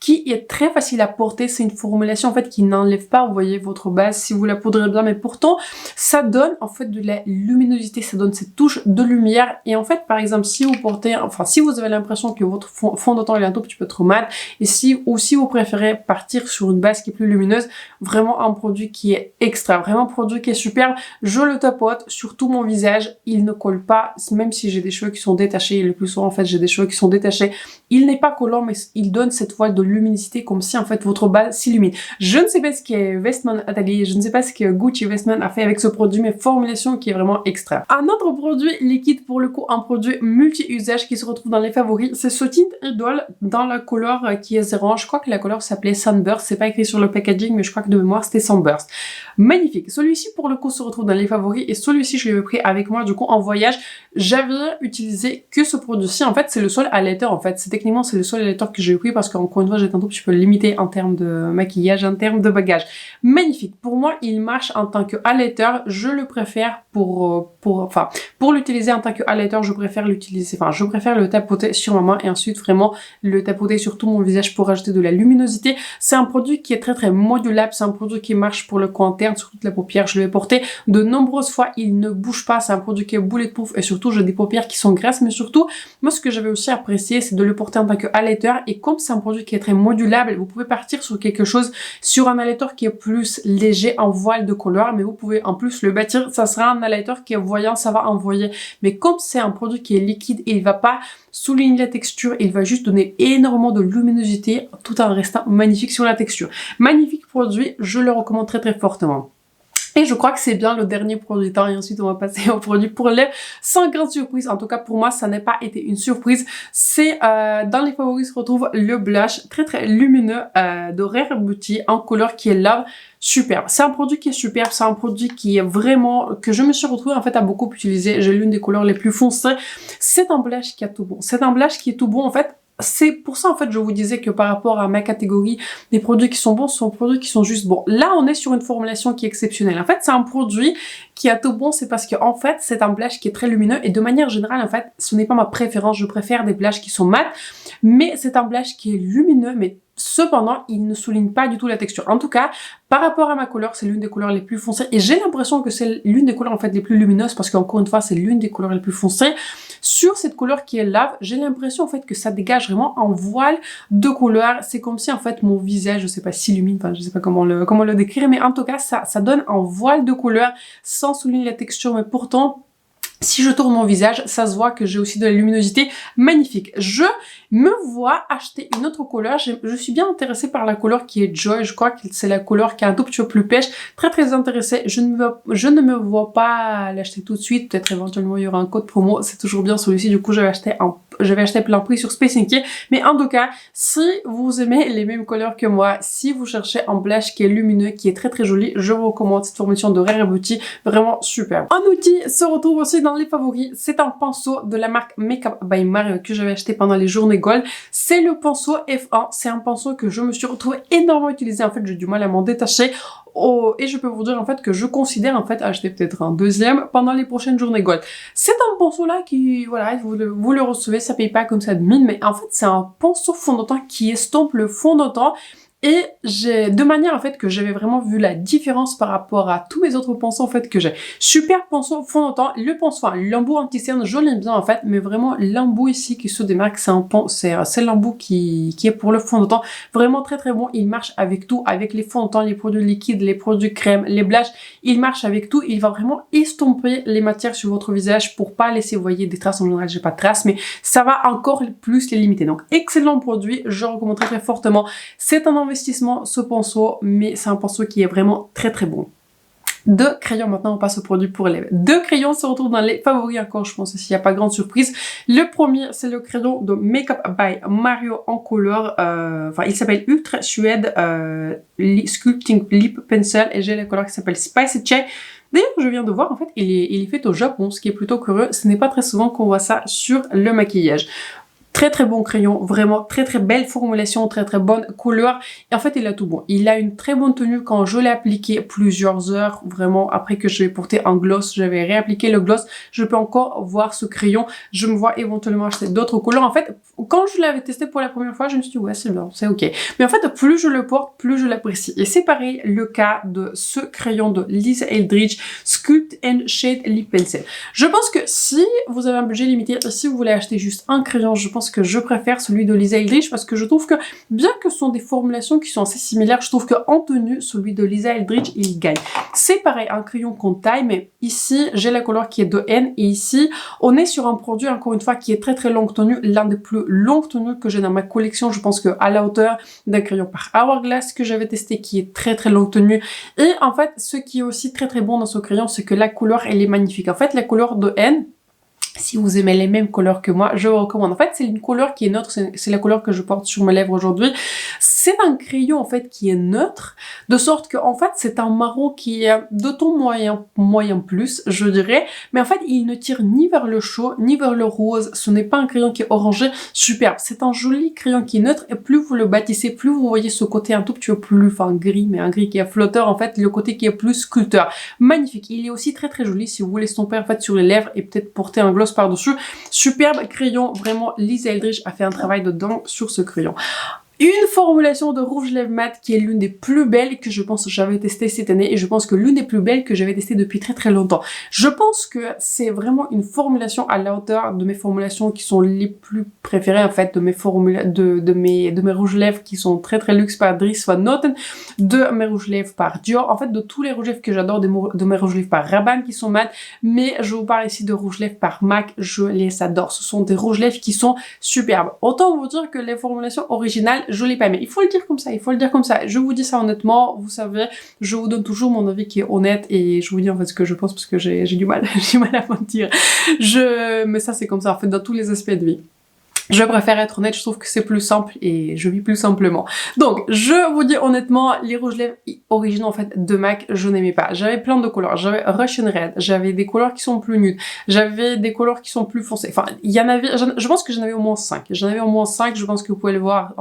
qui est très facile à porter. C'est une formulation en fait qui n'enlève pas, vous voyez, votre base si vous la poudrez bien, mais pourtant ça donne en fait de la luminosité, ça donne cette touche de lumière. Et en fait, par exemple, si vous portez, enfin si vous avez l'impression que votre fond de teint est un tout petit peu trop mat, et si vous préférez partir sur une base qui est plus lumineuse, vraiment un produit qui est extra, vraiment un produit qui est superbe. Je le tapote sur tout mon visage, il ne colle pas, même si j'ai des cheveux qui sont détachés, le plus souvent en fait j'ai des cheveux qui sont détachés, il n'est pas collant, mais il donne cette voile de luminosité comme si en fait votre base s'illumine. Je ne sais pas ce que Vestment Atelier, je ne sais pas ce que Gucci Vestment a fait avec ce produit, mais formulation qui est vraiment extra. Un autre produit liquide, pour le coup un produit multi-usage qui se retrouve dans les favoris, c'est ce tint Idol dans la couleur qui est 0. Je crois que la couleur s'appelait Sunburst, c'est pas écrit sur le packaging, mais je crois que de mémoire c'était Sunburst. Magnifique. Celui-ci pour le coup se retrouve dans les favoris et celui-ci je l'avais pris avec moi du coup en voyage. J'avais utilisé que ce produit-ci. En fait c'est le seul highlighter, en fait c'est techniquement c'est le seul highlighter que j'ai pris parce qu'encore une fois maquillage est un tout petit peu limité en termes de maquillage, en termes de bagages. Magnifique. Pour moi, il marche en tant que highlighter. Je le préfère pour l'utiliser en tant que highlighter, je préfère le tapoter sur ma main et ensuite vraiment le tapoter sur tout mon visage pour ajouter de la luminosité. C'est un produit qui est très très modulable, c'est un produit qui marche pour le coin interne, sur toute la paupière. Je l'ai porté de nombreuses fois, il ne bouge pas, c'est un produit qui est bulletproof et surtout j'ai des paupières qui sont grasses, mais surtout, moi ce que j'avais aussi apprécié, c'est de le porter en tant que highlighter et comme c'est un produit qui est très modulable, vous pouvez partir sur quelque chose, sur un highlighter qui est plus léger en voile de couleur, mais vous pouvez en plus le bâtir, ça sera un highlighter qui est voyant, ça va envoyer. Mais comme c'est un produit qui est liquide, il va pas souligner la texture, il va juste donner énormément de luminosité tout en restant magnifique sur la texture. Magnifique produit, je le recommande très très fortement. Et je crois que c'est bien le dernier produit temps et ensuite on va passer au produit pour lèvres sans grande surprise. En tout cas pour moi ça n'a pas été une surprise. C'est dans les favoris se retrouve le blush très très lumineux de Rare Beauty en couleur qui est Love. Superbe. C'est un produit qui est superbe, c'est un produit qui est vraiment, que je me suis retrouvée en fait à beaucoup utiliser. J'ai l'une des couleurs les plus foncées. C'est un blush qui a tout bon. C'est un blush qui est tout bon en fait. C'est pour ça en fait je vous disais que par rapport à ma catégorie des produits qui sont bons, ce sont des produits qui sont juste bons. Là on est sur une formulation qui est exceptionnelle. En fait c'est un produit qui a tout bon, c'est parce que en fait c'est un blush qui est très lumineux et de manière générale en fait ce n'est pas ma préférence, je préfère des blushes qui sont mat, mais c'est un blush qui est lumineux mais cependant il ne souligne pas du tout la texture. En tout cas par rapport à ma couleur c'est l'une des couleurs les plus foncées et j'ai l'impression que c'est l'une des couleurs en fait les plus lumineuses parce qu'encore une fois c'est l'une des couleurs les plus foncées. Sur cette couleur qui est Lave, j'ai l'impression en fait que ça dégage vraiment un voile de couleur. C'est comme si en fait mon visage, je sais pas, s'illumine, enfin je sais pas comment le décrire, mais en tout cas ça donne un voile de couleur sans souligner la texture, mais pourtant si je tourne mon visage, ça se voit que j'ai aussi de la luminosité magnifique. Je me vois acheter une autre couleur. Je suis bien intéressée par la couleur qui est Joy. Je crois que c'est la couleur qui est un tout petit peu plus pêche. Très très intéressée. Je ne me vois pas l'acheter tout de suite. Peut-être éventuellement il y aura un code promo. C'est toujours bien celui-ci. Du coup, j'avais acheté plein prix sur Space Inky. Mais en tout cas, si vous aimez les mêmes couleurs que moi, si vous cherchez un blush qui est lumineux, qui est très très joli, je vous recommande cette formulation de Rare Beauty. Vraiment super. Un outil se retrouve aussi dans les favoris, c'est un pinceau de la marque Makeup by Mario que j'avais acheté pendant les journées Gold. C'est le pinceau F1, c'est un pinceau que je me suis retrouvée énormément utilisé. En fait, j'ai du mal à m'en détacher. Oh, et je peux vous dire en fait que je considère en fait acheter peut-être un deuxième pendant les prochaines journées Gold. C'est un pinceau là qui, voilà, vous le recevez, ça paye pas comme ça de mine, mais en fait c'est un pinceau fond de teint qui estompe le fond de teint. Et de manière en fait que j'avais vraiment vu la différence par rapport à tous mes autres pinceaux en fait que j'ai. Super pinceau fond de teint, le pinceau, enfin, l'embout anti-cerne, je l'aime bien en fait, mais vraiment l'embout ici qui se démarque, c'est l'embout qui est pour le fond de teint, vraiment très très bon. Il marche avec tout, avec les fonds de teint, les produits liquides, les produits crème, les blushes, il marche avec tout. Il va vraiment estomper les matières sur votre visage pour pas laisser, vous voyez, des traces. En général j'ai pas de traces, mais ça va encore plus les limiter. Donc excellent produit, je recommande très très fortement. C'est un investissement ce pinceau, mais c'est un pinceau qui est vraiment très très bon. Deux crayons, maintenant on passe au produit pour lèvres. Deux crayons se retrouvent dans les favoris encore, je pense s'il n'y a pas grande surprise. Le premier c'est le crayon de Makeup by Mario en couleur, il s'appelle Ultra Suede Sculpting Lip Pencil et j'ai la couleur qui s'appelle Spicy Chai. D'ailleurs, je viens de voir, en fait, il est fait au Japon, ce qui est plutôt curieux. Ce n'est pas très souvent qu'on voit ça sur le maquillage. Très très bon crayon, vraiment très très belle formulation, très très bonne couleur et en fait il a tout bon. Il a une très bonne tenue quand je l'ai appliqué plusieurs heures, vraiment après que je l'ai porté en gloss, j'avais réappliqué le gloss, je peux encore voir ce crayon, je me vois éventuellement acheter d'autres couleurs. En fait, quand je l'avais testé pour la première fois, je me suis dit ouais c'est bien, c'est ok. Mais en fait plus je le porte, plus je l'apprécie. Et c'est pareil le cas de ce crayon de Lisa Eldridge Sculpt and Shade Lip Pencil. Je pense que si vous avez un budget limité, si vous voulez acheter juste un crayon, je pense que je préfère celui de Lisa Eldridge parce que je trouve que bien que ce sont des formulations qui sont assez similaires, je trouve qu'en tenue celui de Lisa Eldridge il gagne. C'est pareil, un crayon qu'on taille, mais ici j'ai la couleur qui est de N et ici on est sur un produit encore une fois qui est très très longue tenue, l'un des plus longues tenues que j'ai dans ma collection. Je pense que à la hauteur d'un crayon par Hourglass que j'avais testé qui est très très longue tenue. Et en fait ce qui est aussi très très bon dans ce crayon c'est que la couleur elle est magnifique. En fait la couleur de N Si vous aimez les mêmes couleurs que moi, je vous recommande. En fait, c'est une couleur qui est neutre, c'est la couleur que je porte sur mes lèvres aujourd'hui. C'est un crayon, en fait, qui est neutre, de sorte que, en fait, c'est un marron qui est de ton moyen plus, je dirais. Mais en fait, il ne tire ni vers le chaud, ni vers le rose. Ce n'est pas un crayon qui est orangé. Superbe. C'est un joli crayon qui est neutre, et plus vous le bâtissez, plus vous voyez ce côté un tout petit peu plus, enfin, gris, mais un gris qui est flotteur, en fait, le côté qui est plus sculpteur. Magnifique. Il est aussi très joli si vous voulez estomper, en fait, sur les lèvres et peut-être porter un gloss par-dessus. Superbe crayon, vraiment Lisa Eldridge a fait un travail dedans sur ce crayon. Une formulation de rouge lèvres mat qui est l'une des plus belles que je pense que j'avais testée cette année et je pense que l'une des plus belles que j'avais testées depuis très longtemps. Je pense que c'est vraiment une formulation à la hauteur de mes formulations qui sont les plus préférées en fait de mes de mes rouges lèvres qui sont très luxe par Dries Van Noten, de mes rouges lèvres par Dior, en fait de tous les rouges lèvres que j'adore, de mes rouges lèvres par Rabanne qui sont mat, mais je vous parle ici de rouges lèvres par MAC, je les adore. Ce sont des rouges lèvres qui sont superbes. Autant vous dire que les formulations originales je l'ai pas aimé. Il faut le dire comme ça, il faut le dire comme ça. Je vous dis ça honnêtement, vous savez, je vous donne toujours mon avis qui est honnête et je vous dis en fait ce que je pense parce que j'ai du mal, j'ai du mal à mentir. Mais ça c'est comme ça en fait dans tous les aspects de vie. Je préfère être honnête, je trouve que c'est plus simple et je vis plus simplement. Donc, je vous dis honnêtement, les rouges lèvres originaux en fait de MAC, je n'aimais pas. J'avais plein de couleurs, j'avais Russian Red, j'avais des couleurs qui sont plus nudes, j'avais des couleurs qui sont plus foncées. Enfin, il y en avait, je pense que j'en avais au moins 5. J'en avais au moins 5, je pense que vous pouvez le voir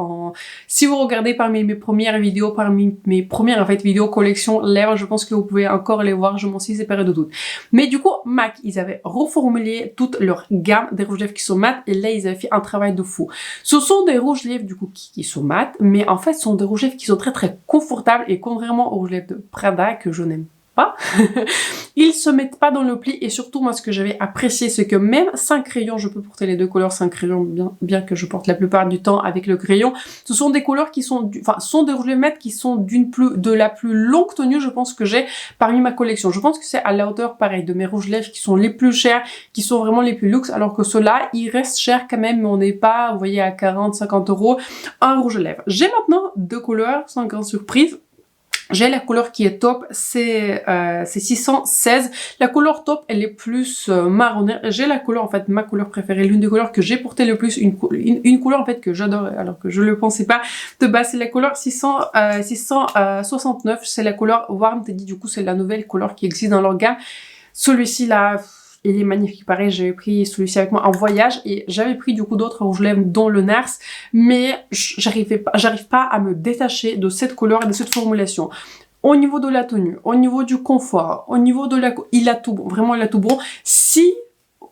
si vous regardez parmi mes premières vidéos, parmi mes premières en fait vidéos collection lèvres, je pense que vous pouvez encore les voir, je m'en suis séparée de doute. Mais du coup, MAC, ils avaient reformulé toute leur gamme des rouges lèvres qui sont mat et là ils avaient fait un travail de fou. Ce sont des rouges lèvres du coup qui sont mat, mais en fait ce sont des rouges lèvres qui sont très confortables et contrairement aux rouges lèvres de Prada que je n'aime pas, ils se mettent pas dans le pli et surtout moi ce que j'avais apprécié c'est que même sans crayon, je peux porter les deux couleurs sans crayon bien que je porte la plupart du temps avec le crayon, ce sont des couleurs qui sont sont des rouges lèvres mat qui sont de la plus longue tenue je pense que j'ai parmi ma collection. Je pense que c'est à la hauteur pareil de mes rouges lèvres qui sont les plus chers, qui sont vraiment les plus luxe alors que ceux-là ils restent chers quand même mais on n'est pas vous voyez à 40-50 € un rouge lèvres. J'ai maintenant deux couleurs sans grande surprise. J'ai la couleur qui est top, c'est 616. La couleur top, elle est plus marronnée. J'ai la couleur, en fait, ma couleur préférée, l'une des couleurs que j'ai portée le plus, une couleur, en fait, que j'adore, alors que je le pensais pas. De base, c'est la couleur 669. C'est la couleur Warm Teddy. Du coup, c'est la nouvelle couleur qui existe dans leur gamme. Celui-ci, là, il est magnifique. Pareil, j'avais pris celui-ci avec moi en voyage et j'avais pris du coup d'autres rouges lèvres dont le Nars, mais j'arrive pas à me détacher de cette couleur et de cette formulation. Au niveau de la tenue, au niveau du confort, au niveau de il a tout bon. Vraiment, il a tout bon. Si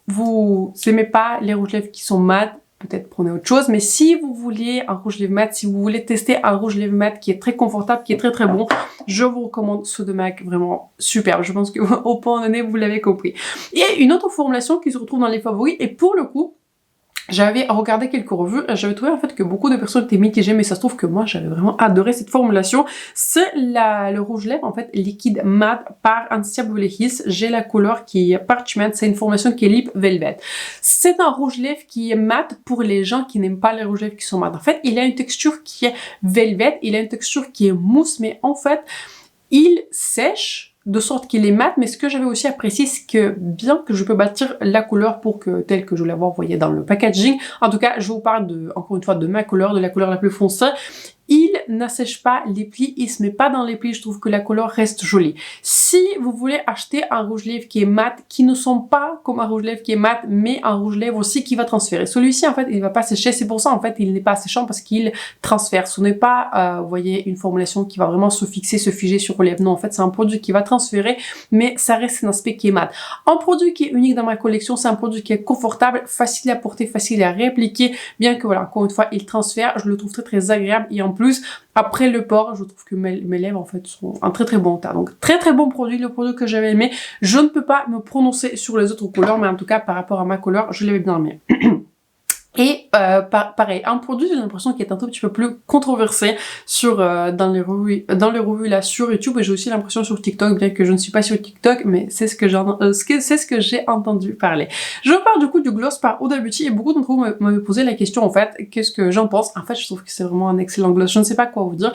vous aimez pas les rouges lèvres qui sont mat, peut-être prenez autre chose, mais si vous voulez un rouge lèvres mat, si vous voulez tester un rouge lèvres mat qui est très confortable, qui est très bon, je vous recommande ceux de MAC, vraiment superbe. Je pense qu'au point donné, vous l'avez compris. Et une autre formulation qui se retrouve dans les favoris, et pour le coup, j'avais regardé quelques revues, j'avais trouvé en fait que beaucoup de personnes étaient mitigées, mais ça se trouve que moi j'avais vraiment adoré cette formulation. C'est le rouge lèvres en fait liquide mat par Anastasia Beverly Hills. J'ai la couleur qui est Parchment, c'est une formulation qui est Lip Velvet. C'est un rouge lèvres qui est mat pour les gens qui n'aiment pas les rouges lèvres qui sont mat. En fait, il a une texture qui est velvet, il a une texture qui est mousse, mais en fait, il sèche de sorte qu'il est mat, mais ce que j'avais aussi apprécié, c'est que bien que je peux bâtir la couleur pour que, telle que je la vois, vous voyez dans le packaging, en tout cas, je vous parle encore une fois, de ma couleur, de la couleur la plus foncée, il n'assèche pas les plis, il se met pas dans les plis, je trouve que la couleur reste jolie. Si vous voulez acheter un rouge lèvres qui est mat, qui ne sont pas comme un rouge lèvres qui est mat, mais un rouge lèvres aussi qui va transférer. Celui-ci, en fait, il va pas sécher, c'est pour ça, en fait, il n'est pas séchant parce qu'il transfère. Ce n'est pas, vous voyez, une formulation qui va vraiment se fixer, se figer sur les lèvres. Non, en fait, c'est un produit qui va transférer, mais ça reste un aspect qui est mat. Un produit qui est unique dans ma collection, c'est un produit qui est confortable, facile à porter, facile à réappliquer, bien que, voilà, encore une fois, il transfère, je le trouve très agréable et en plus, après le port, je trouve que mes lèvres en fait sont un très bon teint. Donc très bon produit, le produit que j'avais aimé. Je ne peux pas me prononcer sur les autres couleurs, mais en tout cas par rapport à ma couleur, je l'avais bien aimé. Et pareil, un produit, j'ai l'impression qu'il est un tout petit peu plus controversé sur dans les revues là sur YouTube, et j'ai aussi l'impression sur TikTok, bien que je ne suis pas sur TikTok, mais c'est ce que j'ai entendu parler. Je parle du coup du gloss par Huda Beauty, et beaucoup d'entre vous m'avaient posé la question en fait, qu'est-ce que j'en pense. En fait, je trouve que c'est vraiment un excellent gloss, je ne sais pas quoi vous dire.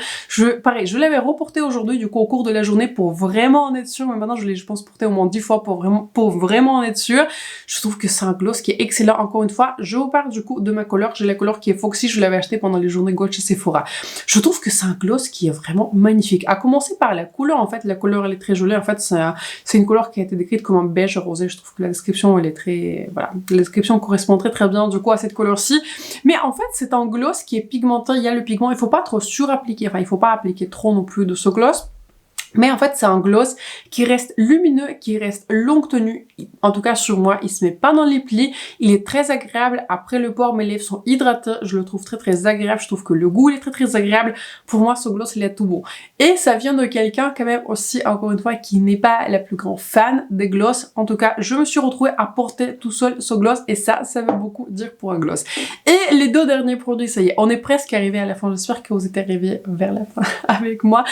Pareil, je l'avais reporté aujourd'hui du coup au cours de la journée pour vraiment en être sûre, mais maintenant je l'ai, je pense, porté au moins 10 fois pour vraiment en être sûre. Je trouve que c'est un gloss qui est excellent. Encore une fois, je vous parle du coup de ma couleur. J'ai la couleur qui est Foxy, je l'avais acheté pendant les journées Gold chez Sephora. Je trouve que c'est un gloss qui est vraiment magnifique. À commencer par la couleur, en fait, la couleur elle est très jolie. En fait, c'est une couleur qui a été décrite comme un beige rosé. Je trouve que la description elle est très, voilà, la description correspond très bien du coup à cette couleur-ci. Mais en fait, c'est un gloss qui est pigmenté. Il y a le pigment. Il faut pas trop surappliquer. Enfin, il faut pas appliquer trop non plus de ce gloss. Mais en fait, c'est un gloss qui reste lumineux, qui reste longue tenue. En tout cas, sur moi, il se met pas dans les plis. Il est très agréable. Après le port, mes lèvres sont hydratées. Je le trouve très agréable. Je trouve que le goût, il est très agréable. Pour moi, ce gloss, il est tout bon. Et ça vient de quelqu'un, quand même, aussi, encore une fois, qui n'est pas la plus grande fan des gloss. En tout cas, je me suis retrouvée à porter tout seul ce gloss. Et ça veut beaucoup dire pour un gloss. Et les deux derniers produits, ça y est, on est presque arrivé à la fin. J'espère que vous êtes arrivés vers la fin avec moi.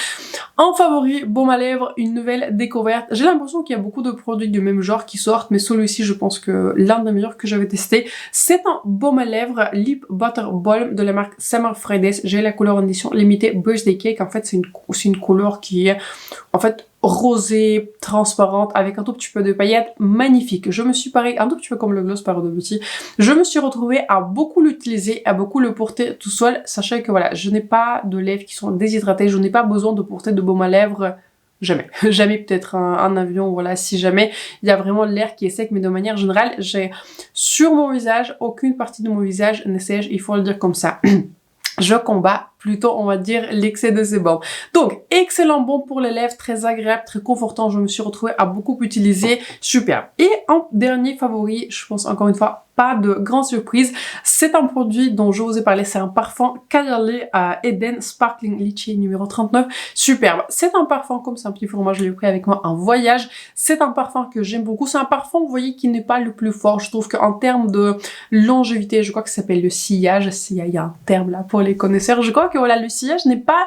En favori, baume à lèvres, une nouvelle découverte. J'ai l'impression qu'il y a beaucoup de produits du même genre qui sortent, mais celui-ci, je pense que l'un des meilleurs que j'avais testé. C'est un baume à lèvres Lip Butter Balm de la marque Summer Fridays. J'ai la couleur en édition limitée Birthday Cake. En fait, c'est une couleur qui est, en fait, rosée, transparente, avec un tout petit peu de paillettes, magnifique. Je me suis pareil, un tout petit peu comme le gloss par Huda Beauty, je me suis retrouvée à beaucoup l'utiliser, à beaucoup le porter tout seul, sachant que voilà, je n'ai pas de lèvres qui sont déshydratées, je n'ai pas besoin de porter de baume à lèvres. Jamais. Jamais peut-être un avion, voilà, si jamais il y a vraiment l'air qui est sec, mais de manière générale, j'ai sur mon visage, aucune partie de mon visage ne sèche, il faut le dire comme ça. Je combats plutôt, on va dire, l'excès de sébum. Donc, excellent baume pour les lèvres, très agréable, très confortant. Je me suis retrouvée à beaucoup utiliser. Superbe. Et en dernier favori, je pense encore une fois, pas de grande surprise. C'est un produit dont je vous ai parlé. C'est un parfum Candle Eden Sparkling Lychee numéro 39. Superbe. C'est un parfum comme c'est un petit fromage, je l'ai pris avec moi en voyage. C'est un parfum que j'aime beaucoup. C'est un parfum, vous voyez, qui n'est pas le plus fort. Je trouve qu'en termes de longévité, je crois que ça s'appelle le sillage. Il y a un terme là pour les connaisseurs. Je crois que voilà, le sillage ce n'est pas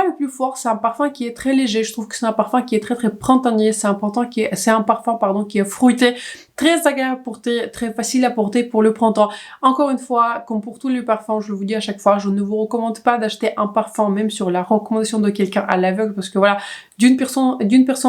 le plus fort. C'est un parfum qui est très léger. Je trouve que c'est un parfum qui est très printanier. C'est un parfum qui est fruité, très agréable à porter, très facile à porter pour le printemps. Encore une fois, comme pour tous les parfums, je vous dis à chaque fois, je ne vous recommande pas d'acheter un parfum même sur la recommandation de quelqu'un à l'aveugle, parce que voilà, d'une personne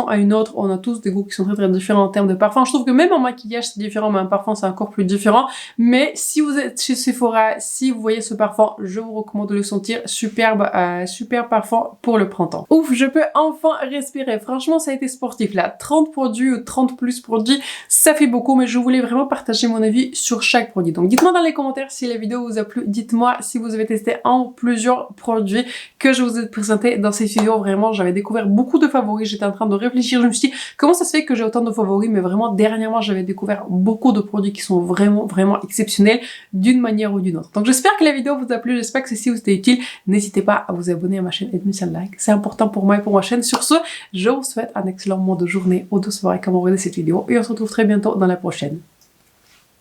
à une autre, on a tous des goûts qui sont très différents en termes de parfum. Je trouve que même en maquillage c'est différent, mais un parfum c'est encore plus différent. Mais si vous êtes chez Sephora, si vous voyez ce parfum, je vous recommande de le sentir. Superbe, super parfum pour le printemps. Ouf, je peux enfin respirer. Franchement, ça a été sportif là. 30 produits ou 30 plus produits, ça fait beaucoup, mais je voulais vraiment partager mon avis sur chaque produit. Donc dites-moi dans les commentaires si la vidéo vous a plu. Dites-moi si vous avez testé un ou plusieurs produits que je vous ai présentés dans cette vidéo. Vraiment, j'avais découvert beaucoup de favoris. J'étais en train de réfléchir. Je me suis dit, comment ça se fait que j'ai autant de favoris? Mais vraiment, dernièrement, j'avais découvert beaucoup de produits qui sont vraiment exceptionnels d'une manière ou d'une autre. Donc j'espère que la vidéo vous a plu. J'espère que ceci vous était utile. N'hésitez pas à vous abonner à ma chaîne et de me faire un like. C'est important pour moi et pour ma chaîne. Sur ce, je vous souhaite un excellent moment de journée ou de soirée comme vous regardez cette vidéo. Et on se retrouve très bientôt dans la prochaine.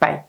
Bye.